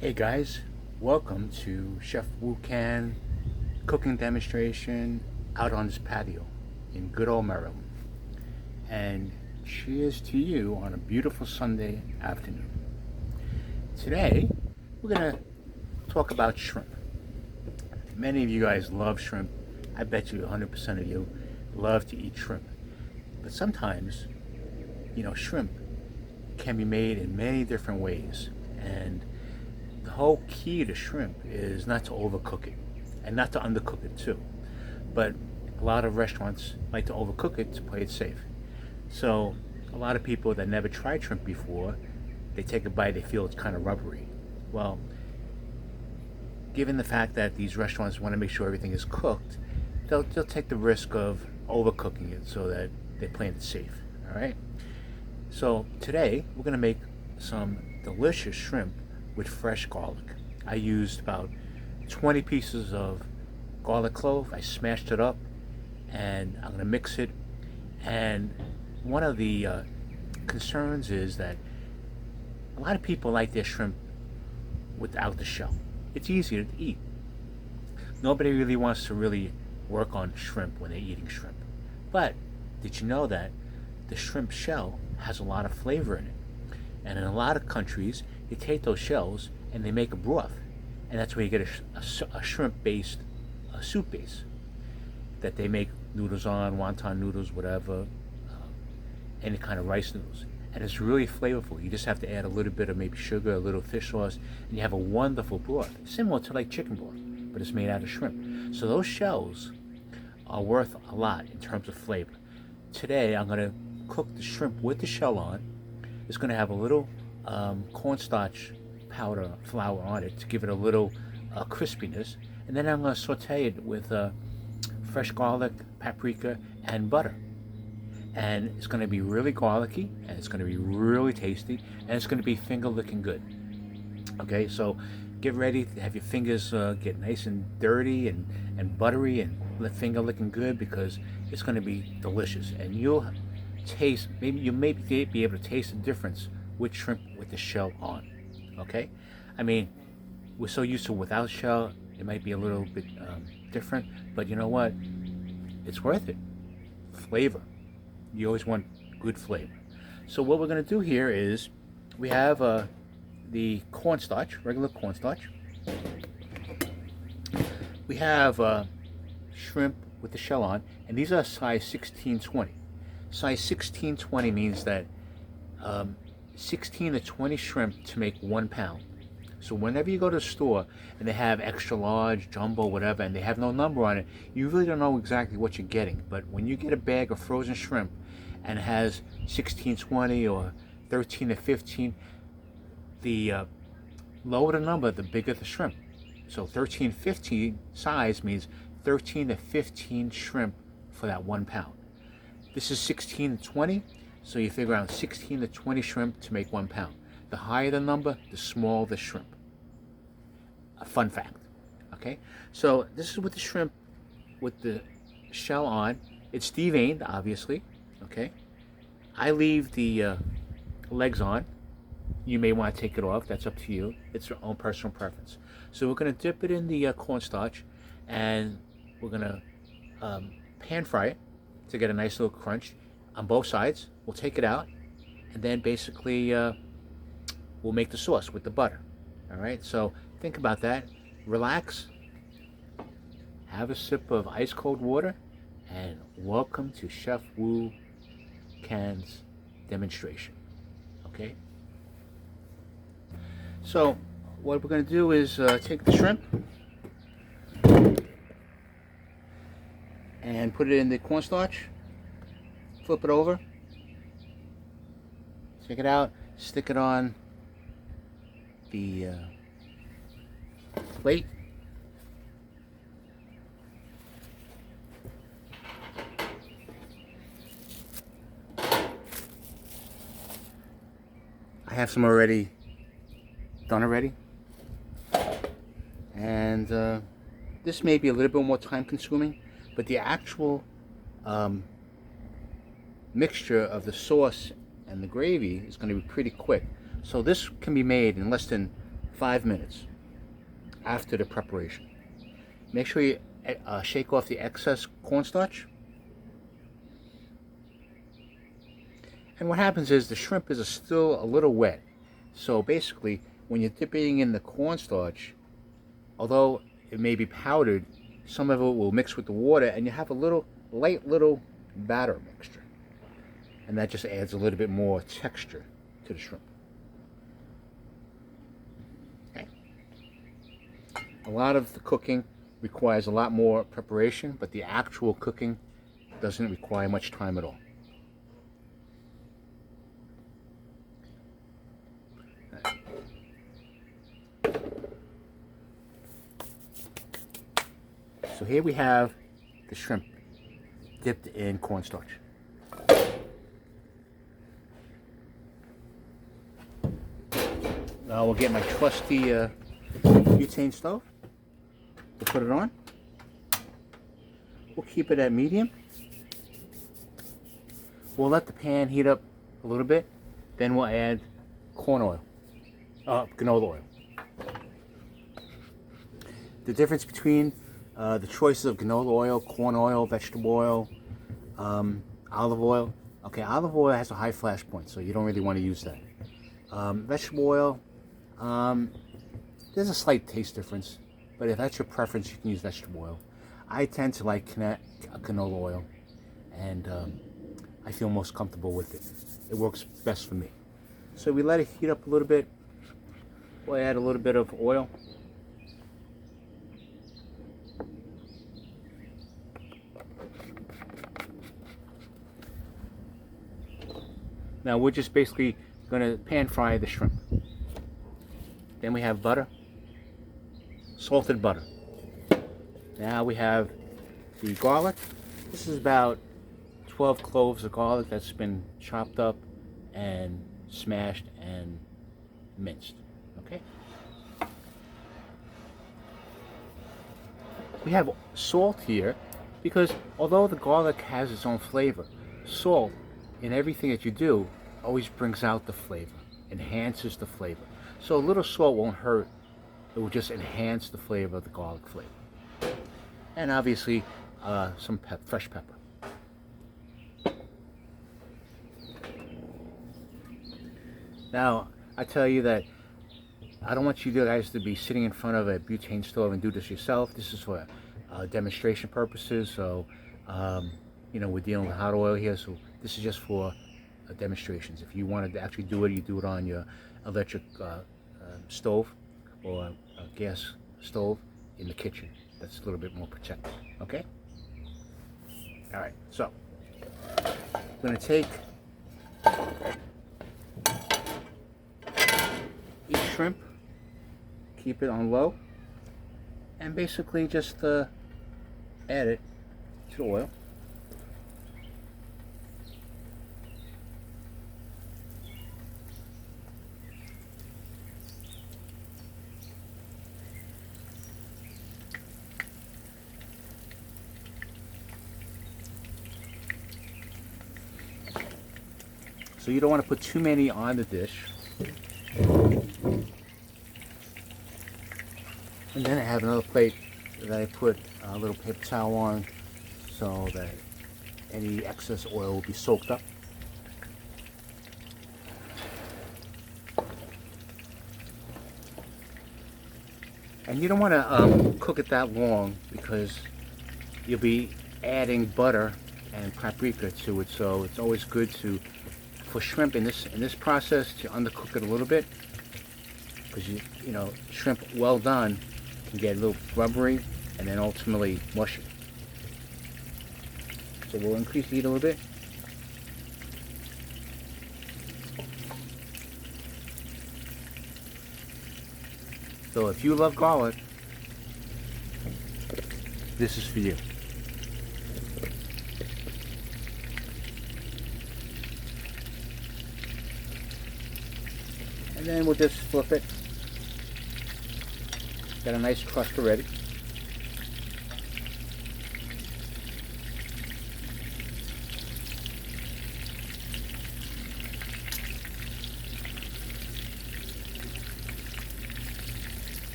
Hey guys, welcome to Chef Wu Can cooking demonstration out on his patio in good old Maryland. And cheers to you on a beautiful Sunday afternoon. Today, we're going to talk about shrimp. Many of you guys love shrimp. I bet you 100% of you love to eat shrimp. But sometimes, shrimp can be made in many different ways. And the whole key to shrimp is not to overcook it and not to undercook it too. But a lot of restaurants like to overcook it to play it safe. So a lot of people that never tried shrimp before, they take a bite, they feel it's kind of rubbery. Well, given the fact that these restaurants want to make sure everything is cooked, they'll take the risk of overcooking it so that they play it safe. All right. So today we're going to make some delicious shrimp with fresh garlic. I used about 20 pieces of garlic clove. I smashed it up and I'm going to mix it. And one of the concerns is that a lot of people like their shrimp without the shell. It's easier to eat. Nobody really wants to really work on shrimp when they're eating shrimp. But did you know that the shrimp shell has a lot of flavor in it? And in a lot of countries, you take those shells and they make a broth. And that's where you get a shrimp-based soup base that they make noodles on, wonton noodles, whatever, any kind of rice noodles. And it's really flavorful. You just have to add a little bit of maybe sugar, a little fish sauce, and you have a wonderful broth, similar to like chicken broth, but it's made out of shrimp. So those shells are worth a lot in terms of flavor. Today, I'm going to cook the shrimp with the shell on. It's going to have a little cornstarch powder flour on it to give it a little crispiness. And then I'm going to saute it with fresh garlic, paprika, and butter. And it's going to be really garlicky, and it's going to be really tasty, and it's going to be finger licking good. Okay, so get ready to have your fingers get nice and dirty and buttery and finger licking good, because it's going to be delicious. And you'll taste, maybe you may be able to taste the difference with shrimp with the shell on. Okay, I mean, we're so used to without shell, it might be a little bit different, but you know what, it's worth it. Flavor, you always want good flavor. So what we're going to do here is we have the cornstarch, regular cornstarch. We have shrimp with the shell on, and these are size 1620. Size 1620 means that 16 to 20 shrimp to make 1 pound. So whenever you go to the store and they have extra large, jumbo, whatever, and they have no number on it, you really don't know exactly what you're getting. But when you get a bag of frozen shrimp and it has 1620 or 13 to 15, the lower the number, the bigger the shrimp. So 1315 size means 13 to 15 shrimp for that 1 pound. This is 16 to 20, so you figure out 16 to 20 shrimp to make 1 pound. The higher the number, the smaller the shrimp. A fun fact. Okay, so this is with the shrimp with the shell on. It's deveined, obviously. Okay, I leave the legs on. You may want to take it off. That's up to you. It's your own personal preference. So we're going to dip it in the cornstarch, and we're going to pan fry it to get a nice little crunch on both sides. We'll take it out, and then basically we'll make the sauce with the butter. All right, so think about that. Relax, have a sip of ice cold water, and welcome to Chef Wu Can's demonstration. Okay, so what we're going to do is take the shrimp and put it in the cornstarch, flip it over, take it out, stick it on the plate. I have some already done already, and this may be a little bit more time consuming, but the actual mixture of the sauce and the gravy is going to be pretty quick. So this can be made in less than 5 minutes after the preparation. Make sure you shake off the excess cornstarch. And what happens is the shrimp is still a little wet. So basically, when you're dipping in the cornstarch, although it may be powdered, some of it will mix with the water and you have a light little batter mixture. And that just adds a little bit more texture to the shrimp. Okay. A lot of the cooking requires a lot more preparation, but the actual cooking doesn't require much time at all. So here we have the shrimp dipped in cornstarch. Now we'll get my trusty butane stove. We'll put it on. We'll keep it at medium. We'll let the pan heat up a little bit. Then we'll add canola oil. The difference between the choices of canola oil, corn oil, vegetable oil, olive oil. Okay, olive oil has a high flash point, so you don't really want to use that. Vegetable oil, there's a slight taste difference, but if that's your preference, you can use vegetable oil. I tend to like canola oil, and I feel most comfortable with it. It works best for me. So we let it heat up a little bit. We'll add a little bit of oil. Now we're just basically going to pan fry the shrimp. Then we have butter, salted butter. Now we have the garlic. This is about 12 cloves of garlic that's been chopped up and smashed and minced. Okay. We have salt here because although the garlic has its own flavor, salt in everything that you do always brings out the flavor, enhances the flavor. So a little salt won't hurt. It will just enhance the flavor of the garlic flavor. And obviously some fresh pepper. Now, I tell you that I don't want you guys to be sitting in front of a butane stove and do this yourself. This is for demonstration purposes. So, you know, we're dealing with hot oil here. So this is just for demonstrations. If you wanted to actually do it, you do it on your electric stove or a gas stove in the kitchen. That's a little bit more protected. Okay? All right. So, I'm going to take each shrimp, keep it on low, and basically just add it to the oil. So you don't want to put too many on the dish. And then I have another plate that I put a little paper towel on so that any excess oil will be soaked up. And you don't want to cook it that long because you'll be adding butter and paprika to it, so it's always good to, for shrimp in this process, to undercook it a little bit, because you know, shrimp well done can get a little rubbery and then ultimately mushy. So we'll increase the heat a little bit. So if you love garlic, this is for you. And then we'll just flip it. Got a nice crust already.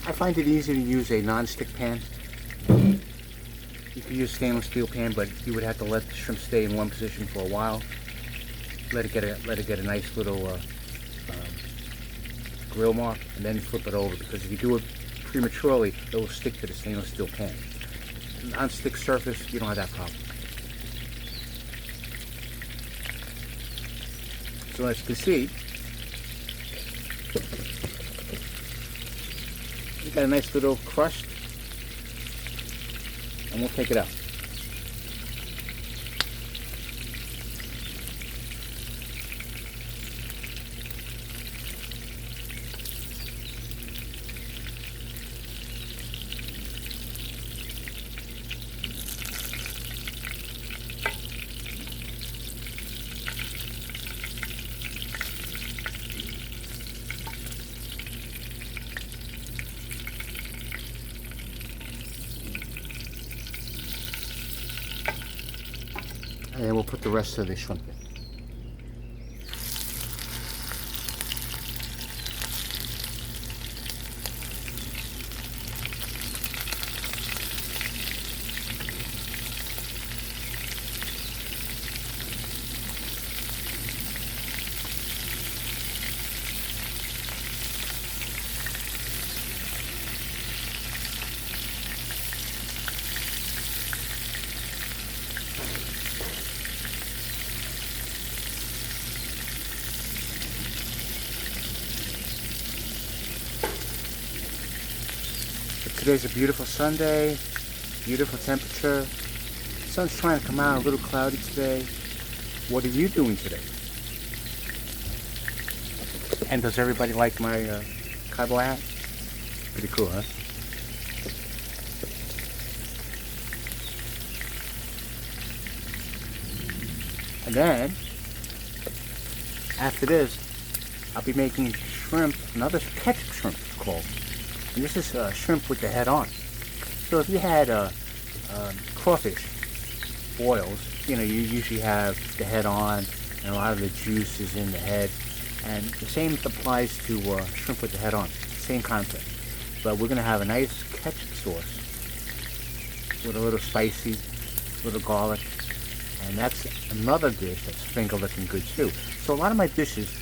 I find it easy to use a non-stick pan. You could use stainless steel pan, but you would have to let the shrimp stay in one position for a while. Let it get a nice little grill mark, and then flip it over, because if you do it prematurely, it will stick to the stainless steel pan. Non-stick surface, you don't have that problem. So as you can see, you got a nice little crust, and we'll take it out. And then we'll put the rest of the shrimp in. Today's a beautiful Sunday, beautiful temperature. The sun's trying to come out, a little cloudy today. What are you doing today? And does everybody like my cowboy hat? Pretty cool, huh? And then, after this, I'll be making shrimp, another ketchup shrimp it's called. And this is shrimp with the head on. So if you had crawfish boils, you know, you usually have the head on and a lot of the juice is in the head. And the same applies to shrimp with the head on. Same concept. But we're going to have a nice ketchup sauce with a little spicy, little garlic. And that's another dish that's finger looking good too. So a lot of my dishes,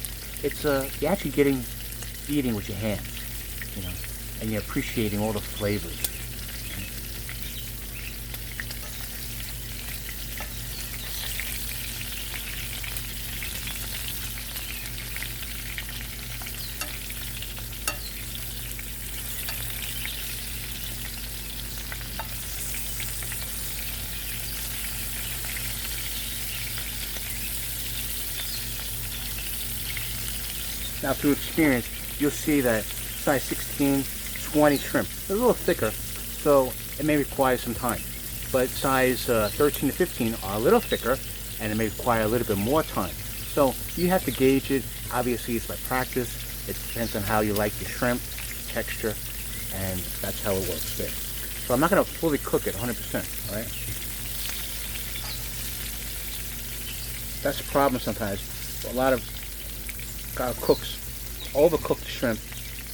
it's you're actually eating with your hands, you know. And you're appreciating all the flavors. Now through experience, you'll see that size 16, 20 shrimp. They're a little thicker, so it may require some time. But size 13 to 15 are a little thicker, and it may require a little bit more time. So you have to gauge it. Obviously, it's by practice. It depends on how you like your shrimp, texture, and that's how it works there. So I'm not going to fully cook it 100%, all right? That's a problem sometimes. A lot of cooks overcook the shrimp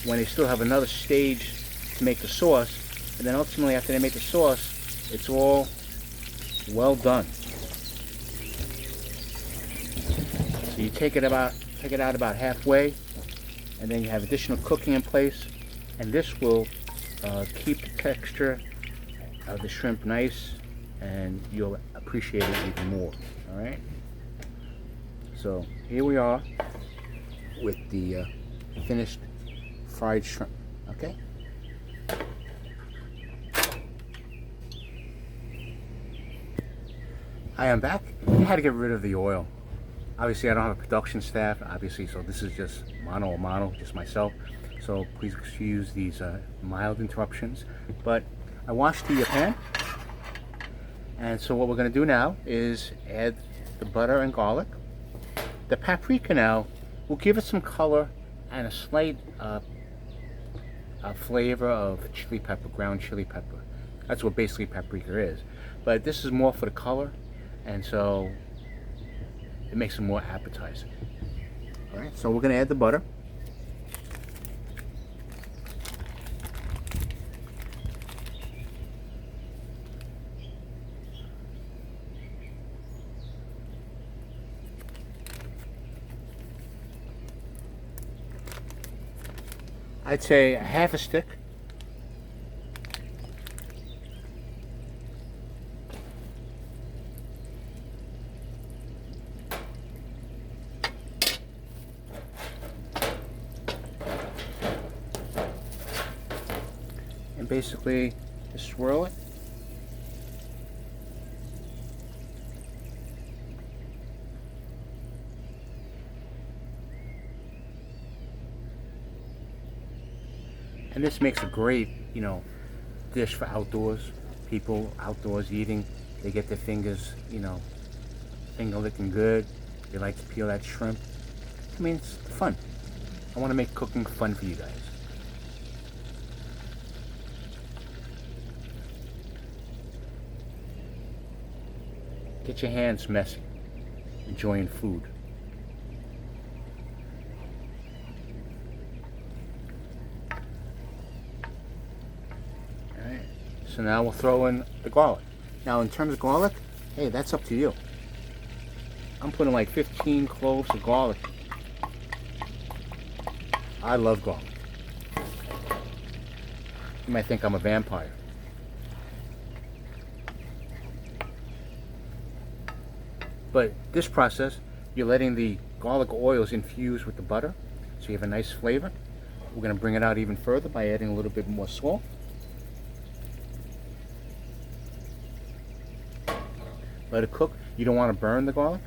when they still have another stage to make the sauce, and then ultimately after they make the sauce, it's all well done. So you take it out about halfway, and then you have additional cooking in place, and this will keep the texture of the shrimp nice, and you'll appreciate it even more. All right. So here we are with the finished fried shrimp. Okay. Hi, I'm back. I had to get rid of the oil. Obviously, I don't have a production staff, obviously, so this is just mano a mano, just myself. So please excuse these mild interruptions. But I washed the pan, and so what we're going to do now is add the butter and garlic. The paprika now will give it some color and a slight flavor of chili pepper, ground chili pepper. That's what basically paprika is. But this is more for the color, and so it makes it more appetizing. All right, so we're going to add the butter. I'd say a half a stick. And basically just swirl it. And this makes a great, dish for outdoors. People outdoors eating, they get their fingers, finger licking good. They like to peel that shrimp. I mean, it's fun. I want to make cooking fun for you guys. Get your hands messy, enjoying food. Alright, so now we'll throw in the garlic. Now in terms of garlic, hey, that's up to you. I'm putting like 15 cloves of garlic. I love garlic. You might think I'm a vampire. But this process, you're letting the garlic oils infuse with the butter, so you have a nice flavor. We're going to bring it out even further by adding a little bit more salt. Let it cook. You don't want to burn the garlic.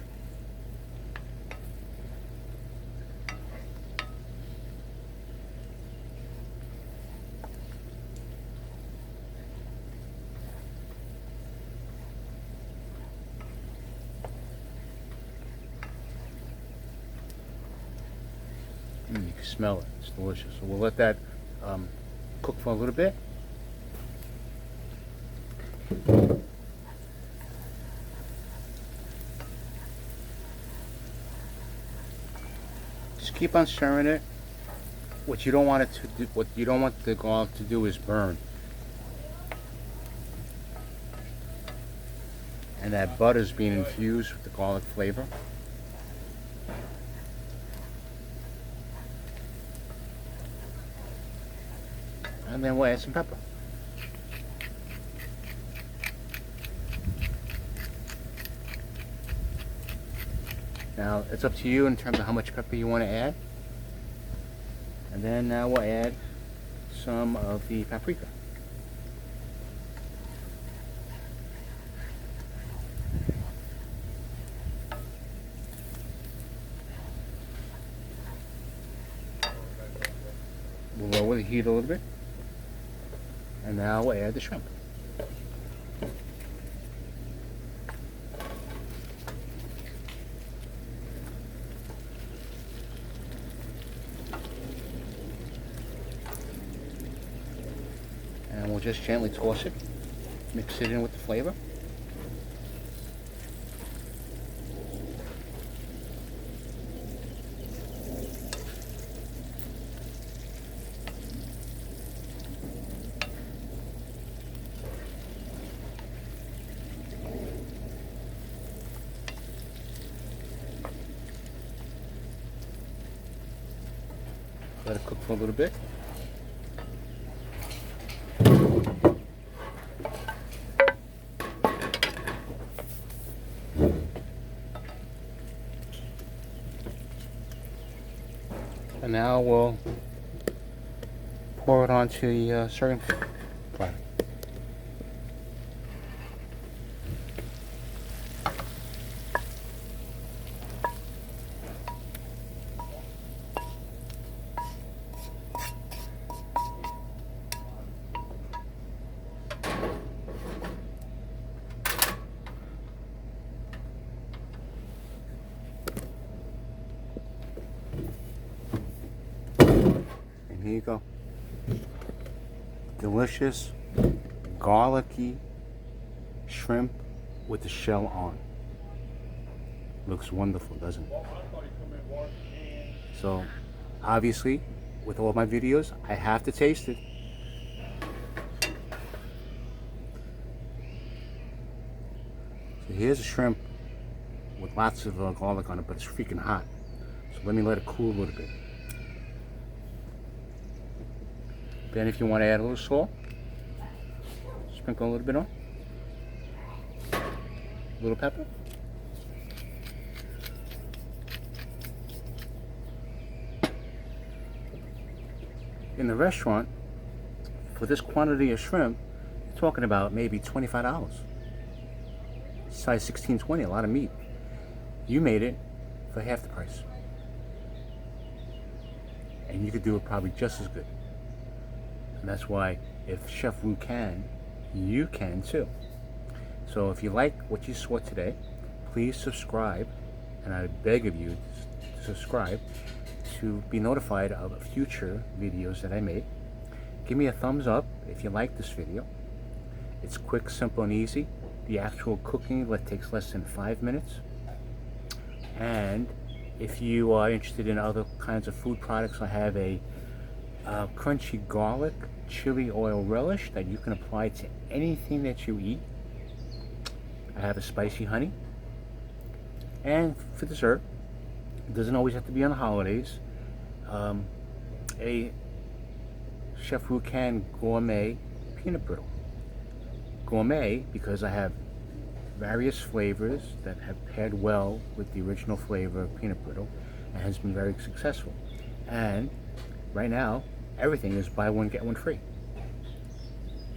You can smell it. It's delicious. So we'll let that cook for a little bit. Just keep on stirring it. What you don't want it to do, what you don't want the garlic to do is burn. And that butter's being infused with the garlic flavor. And then we'll add some pepper. Now it's up to you in terms of how much pepper you want to add. And then now we'll add some of the paprika. We'll lower the heat a little bit. And now we'll add the shrimp. And we'll just gently toss it, mix it in with the flavor. Let it cook for a little bit. And now we'll pour it onto the serving platter. Here you go. Delicious, garlicky shrimp with the shell on. Looks wonderful, doesn't it? So, obviously, with all my videos, I have to taste it. So here's a shrimp with lots of garlic on it, but it's freaking hot. So let me let it cool a little bit. Then if you want to add a little salt, sprinkle a little bit on. A little pepper. In the restaurant, for this quantity of shrimp, you're talking about maybe $25. Size 16-20, a lot of meat. You made it for half the price. And you could do it probably just as good. And that's why if Chef Wu can, you can too. So if you like what you saw today, please subscribe. And I beg of you to subscribe to be notified of future videos that I make. Give me a thumbs up if you like this video. It's quick, simple, and easy. The actual cooking takes less than 5 minutes. And if you are interested in other kinds of food products, I have a crunchy garlic chili oil relish that you can apply to anything that you eat. I have a spicy honey. And for dessert, it doesn't always have to be on the holidays, a Chef Wu Can gourmet peanut brittle. Gourmet because I have various flavors that have paired well with the original flavor of peanut brittle and has been very successful. And right now, everything is buy one, get one free.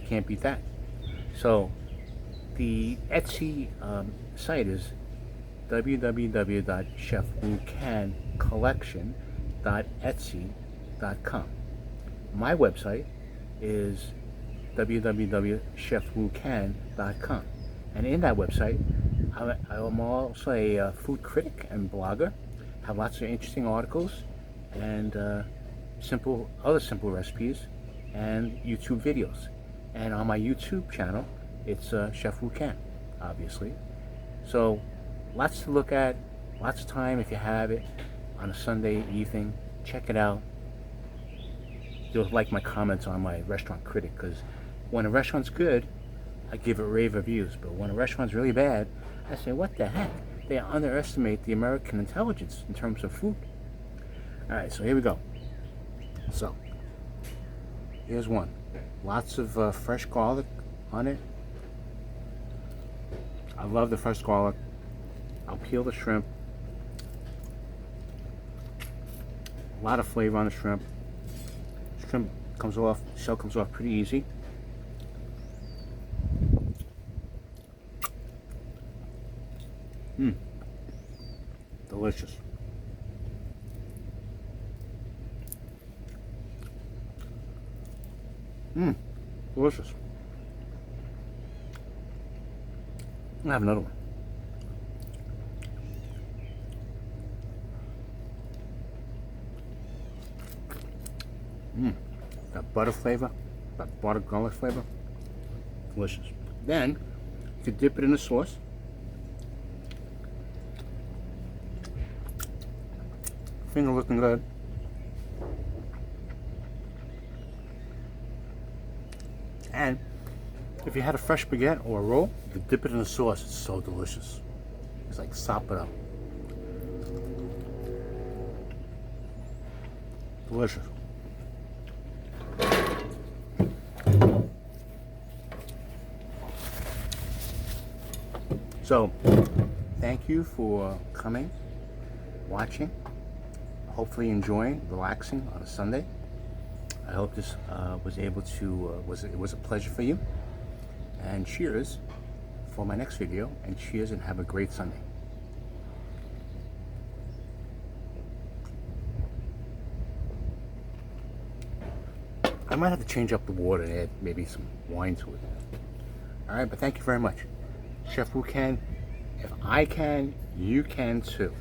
Can't beat that. So the Etsy site is www.chefwucancollection.etsy.com. My website is www.chefwucan.com. And in that website, I'm also a food critic and blogger. Have lots of interesting articles and other simple recipes and YouTube videos. And on my YouTube channel, it's Chef Wu Can, obviously. So lots to look at, lots of time if you have it on a Sunday evening. Check it out. You'll like my comments on my restaurant critic, because when a restaurant's good, I give it rave reviews. But when a restaurant's really bad, I say, what the heck? They underestimate the American intelligence in terms of food. Alright, so here we go. So, here's one. Lots of fresh garlic on it. I love the fresh garlic. I'll peel the shrimp. A lot of flavor on the shrimp. Shrimp comes off, shell comes off pretty easy. Delicious. Delicious. I'll have another one. That butter flavor, that butter garlic flavor, delicious. Then, you could dip it in the sauce. Finger looking good. And if you had a fresh baguette or a roll, you could dip it in the sauce. It's so delicious. It's like sop it up. Delicious. So, thank you for coming, watching, hopefully enjoying, relaxing on a Sunday. I hope this was able to, it was a pleasure for you. And cheers for my next video, and cheers and have a great Sunday. I might have to change up the water and add maybe some wine to it. Alright, but thank you very much. Chef Wu Can, if I can, you can too.